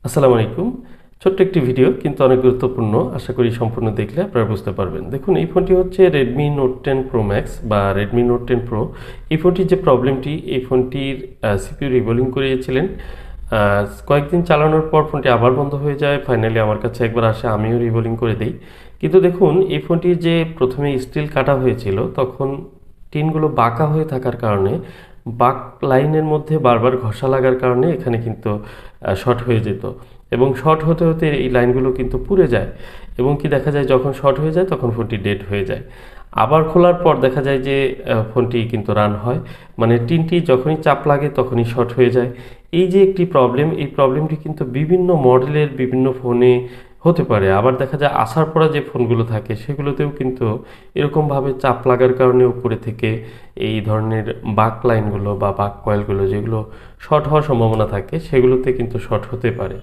আসসালামু আলাইকুম। ছোট্ট একটি ভিডিও কিন্তু অনেক গুরুত্বপূর্ণ। আশা করি সম্পূর্ণ দেখলে আপনারা বুঝতে পারবেন। দেখুন এই ফোনটি হচ্ছে Redmi Note 10 Pro Max বা Redmi Note 10 Pro। এই ফোনটির যে প্রবলেমটি, এই ফোনটির CPU রিবোলিং করিয়েছিলেন। কয়েকদিন চালানোর পর ফোনটি আবার বন্ধ হয়ে যায়। ফাইনালি আমার কাছে একবার আসে, আমিও রিবোলিং করে দেই। কিন্তু দেখুন এই ফোনটির যে প্রথমে স্টিল কাটা হয়েছিল, তখন টিনগুলো বাঁকা হয়ে থাকার কারণে বাঁক লাইনের মধ্যে বারবার ঘষা লাগার কারণে এখানে কিন্তু শর্ট হয়ে যেত এবং শর্ট হতে হতে এই লাইনগুলো কিন্তু পুড়ে যায় এবং কি দেখা যায় যখন শর্ট হয়ে যায় তখন ফোনটি ডেড হয়ে যায়। আবার খোলার পর দেখা যায় যে ফোনটি কিন্তু রান হয়, মানে টিনটি যখনই চাপ লাগে তখনই শর্ট হয়ে যায়। এই যে একটি প্রবলেম, এই প্রবলেমটি কিন্তু বিভিন্ন মডেলের বিভিন্ন ফোনে হতে পারে। আবার দেখা যায় আসার পরে যে ফোনগুলো থাকে সেগুলোতেও কিন্তু এরকমভাবে চাপ লাগার কারণে উপরে থেকে এই ধরনের বাঁক লাইনগুলো বা বাঁক কয়েলগুলো যেগুলো শর্ট হওয়ার সম্ভাবনা থাকে সেগুলোতে কিন্তু শর্ট হতে পারে।